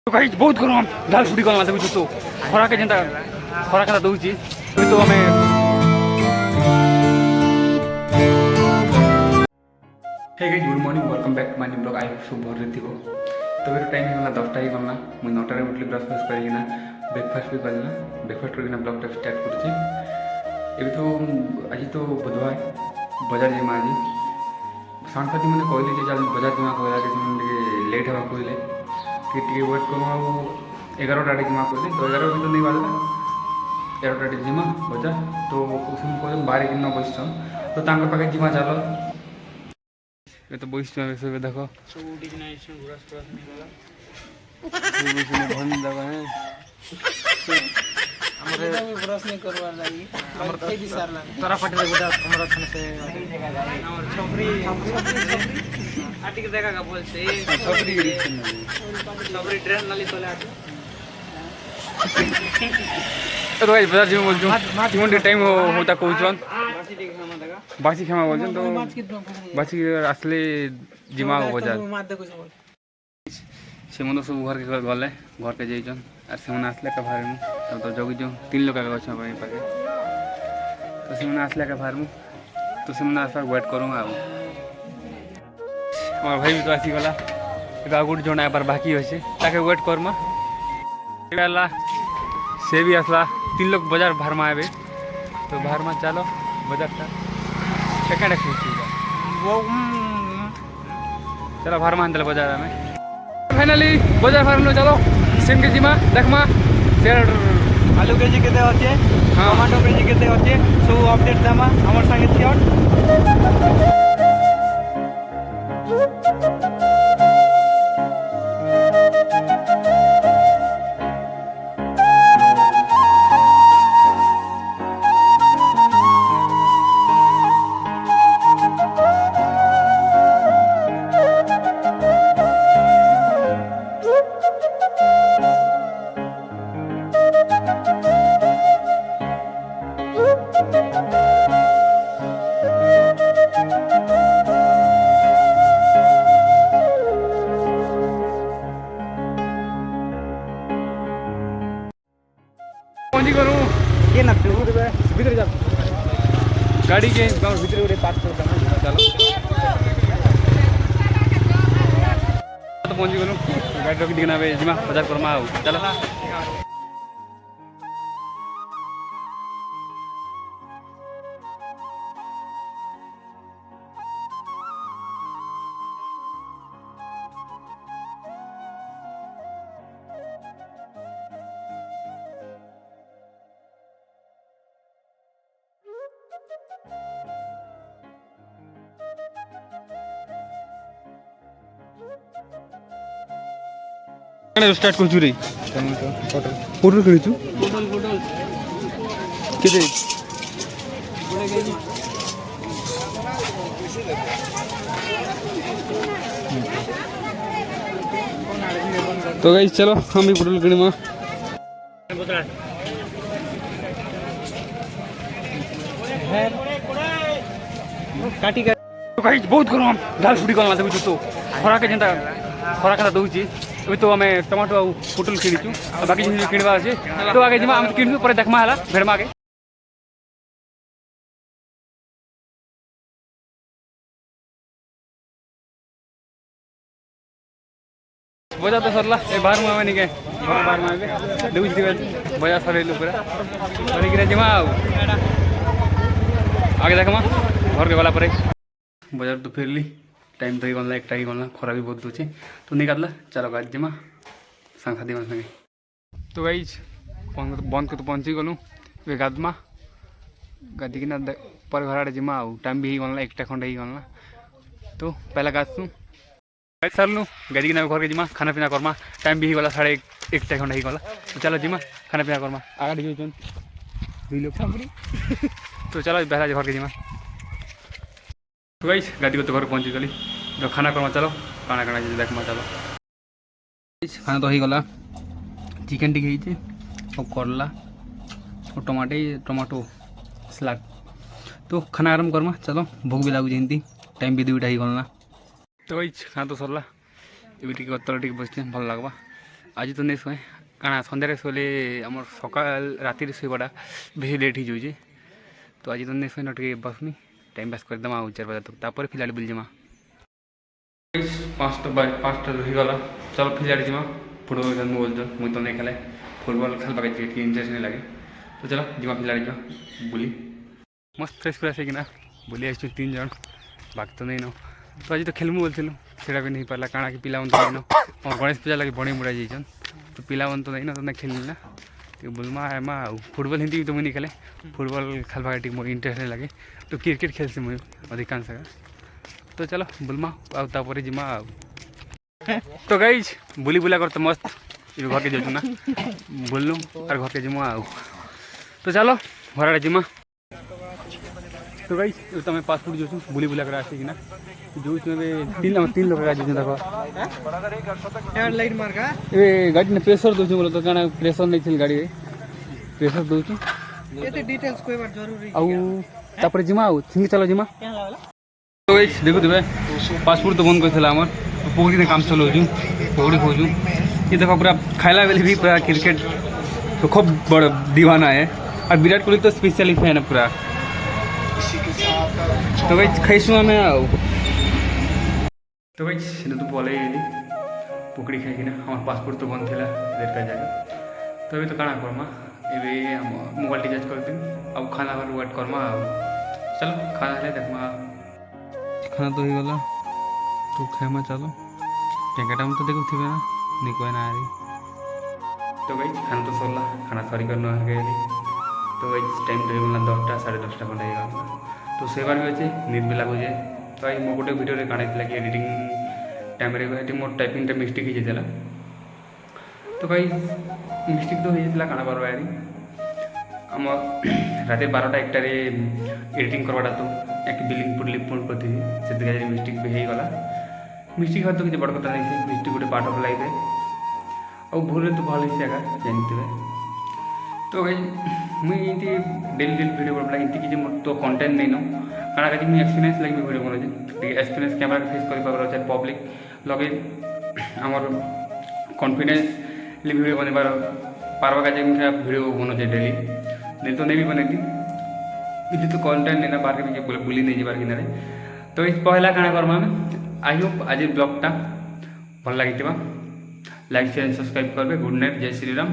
तो कहीं बहुत गरम झाल फुटी गला देखु तो खरा के जेंता खरा के दउची तो हमें hey guys good morning welcome back to my new blog. I hope सब भर थी तो मेरे टाइम होगा 10टा ही गला मुझे 9टा उठली ब्रश फ्रश करना ब्रेकफास्ट भी करना ब्रेकफास्ट करना ब्लॉग टा स्टार्ट कर तो आज तो बुधवार बजार जीमा आज सांगसाथी मैंने कहली चल बजार जीमा कहला लेट हाँ कहले कि वेट कर 11टा जीमा कहले तो 11 भी तो नहीं बाजला 11टा जीमा बजार तो कह बाहर कि न बस तो पाखे जीमा चल ये तो बस सब देख ब्रश नहीं करवार लागी हमर कई भी सार लागी तोरा फटे गोटा हमरा छन से हमर छपरी आटी के देखा का बोल से छपरी गिरी छपरी ट्रेन नाली चले आटे तो भाई बाजार जी बोल जो तीन टाइम होता कहउछन बासी खामा बोल तो बासी असली जिमा बाजार मार दे कुछ बोल सेमन सब घर के गले घर के जइछन और सेमन आसले का भार में तो जगी जो 3 लोग का गछ पाए पाके तो सेमन आसले का भार में तो सेमन आसर वेट करूँ आ हमार भाई भी तो आसी गला एबा गुड जोना पर बाकी होइसे ताके वेट करमा एला से भी आसला 3 लोग बाजार भार में आबे तो भार में चलो बाजार था सेकंड वो चलो भार में अंदर बाजार में फाइनली बाजार फार्म लो चलो सेम के जीमा देखमा फिर आलू केजी केते होचे टमाटो केजी केते होचे सब अपडेट देमा हमर संगे छियट पहुंची करूँ के ना भीतर जा गाड़ी के भीतर गोटे पार्क कर चलो तो पहुंची गलु गाड़ी रखी दिखना जीमा बाजार करमा चलो स्टार्ट कर रे पोटल किणी छु पोटल केते तो गाइस चलो हम भी पोटल किणमा काटी का तो गाइस बहुत गरम झाल फुटी गला देखु तो खरा के जेंता खरा के दउची तो हमें टमाटो आ पोटल किणीचु बाकी जिन किणवा अछि तो आगे जिमा हम किणु पर देखमा हला भेड़मा के बजा तो सरला ए बाहर में आवे के बाहर में आवे देउची दिबे बजा सरेलु पूरा सरी के जिमा आगे देखमा घर के वाला परे बाजार तो फिरली टाइम तो ही गला एक ही गला खरा भी बहुत दूचे तो निकालला चलो गाज जिमा सांगसाथी मन संगे तो गाइज बंद को तो पहुंची गलु वे गादमा गादी किना पर घर जिमा टाइम भी गला एक खंड ही गला तो पहला गाछू गाइज सरलु गादी किना घर के जिमा खाना पीना करमा टाइम भी गला 1:30 खंड ही गला तो चलो जिमा खाना पीना करमा आगे जोन 2 लोग तो चलो पहला घर के जिमा तो गाइस गाड़ी को तो घर पहुंची गली तो खाना करमा चलो खाना खाना देखमा चलो खाना तो ही गला चिकन टिके ही और करला और टमाटो सलाद तो खाना आराम करमा चलो भोग भी लागू जमी टाइम भी 2टा ही गलना तो खाना तो सरला ये तल टे बसते भल लगवा आज तो नहीं शुए काଣା सन्धारे शोले आम सका राति शोवाटा बेस लेट हो जाऊे तो आज तो नहीं शुए टे बसमी टाइम पास करदमा 4 बजे तक तापर फिलहाल बुलजिमा 5टा गला चलो फिलहाल जिमा फुटबल मोबाइल जो मुझे तो नहीं खेले फुटबल खेलवा के इंटरेस्ट नहीं लगे तो चलो जिमा फिलहाल जा बुली मस्त फ्रेश फ्रेश है बुली आस 3 जन बाकी तो नहीं न तो आज तो खेलमु बोलूँ सीटा भी नहीं पारा काଣା कि पिला तो नहीं न और गणेश पूजा लगे बड़ी मुड़ा जाइछन तो पिला तो नहीं न तो खेलनी ना तो बुलमा एमा फुटबल हिंदी तो मुझे नहीं खेले फुटबल खेलवा के मोर इंटरेस्ट नहीं लगे तो क्रिकेट खेलसी मुझे अधिकांश तो चलो बुलमा आउे जिमा तो गई बुली बुला कर तो मस्त घर के जाऊँ ना बुललु और घर के जिमा तो चलो घर आड़े जिमा तो गई तुम पासपोर्ट जो बुली बुला कर आसिकिना जो तीन लोग देखो ए गाड़ी ने प्रेशर दूसरी बोलो तो क्या प्रेशर नहीं थी गाड़ी प्रेशर दूसरी डिटेल्स कोई बार जरूरी तापर जिमा थिंग चलो जिमा तो गई देखो तुबे पासपोर्ट तो बंद कर पोखरी में काम चलो पोखरी खोजू ये देखो पूरा खाइला बेले भी पूरा क्रिकेट तो खूब बड़ा दीवाना है और विराट कोहली तो स्पेशली फैन है पूरा तो भाई खाईसु आम आओ तो भाई तो पलै पुकड़ी खाईकिना हमार पासपोर्ट तो बंद थी देर का जगह तो अभी तो काଣା करमा ए मोबाइल रिचार्ज कर दिन अब खाना वेट करमा चलो खाना है देखमा खाना तो हो गला तो खाएमा चलो टेंकाटा में तो देखो थी ना निको ना आ तो भाई खाना तो सरला खाना सरी कर गए तो भाई टाइम तो होगा 10टा 10:30 खंडे हो तो सेवार भी अच्छे नींद भी लगुचे तो आई मो गोटे भिडियो काढ़ी कि editing time more typing mistake हो जाता तो भाई मिस्टेक तो हो जाता काଣା करवा यारी आम रात 12टा 1टारे एडिटिंग करवाटा तो एक बिलिंग पुटली पुण करती से मिस्टेक भी होगा मिस्टेक हर तो किसी बड़ कथा नहीं मिस्टेक गोटे पार्ट ऑफ लाइफ है और भूल तो भल ही आगा जानते तो भाई मुझे डेली वीडियो बनला इतनी किसी मोर तो कंटेंट नहीं नो काଣା कि मुझे एक्सपीरियंस लगे वीडियो बनाऊे एक्सपीरियंस कैमरा फेस कर पार चाहे पब्लिक लगे आमर कॉन्फिडेंस वीडियो बनवार पार्वा का वीडियो बनाऊे डेली नहीं तो नहीं भी बने इतनी तो कंटेंट नहीं ना बाहर के बुली नहीं जाबार किनारे तो इस पहला काଣା करमा आई होप आज ब्लॉगटा भल लगी लाइक शेयर सब्सक्राइब करेंगे गुड नाइट जय श्री राम।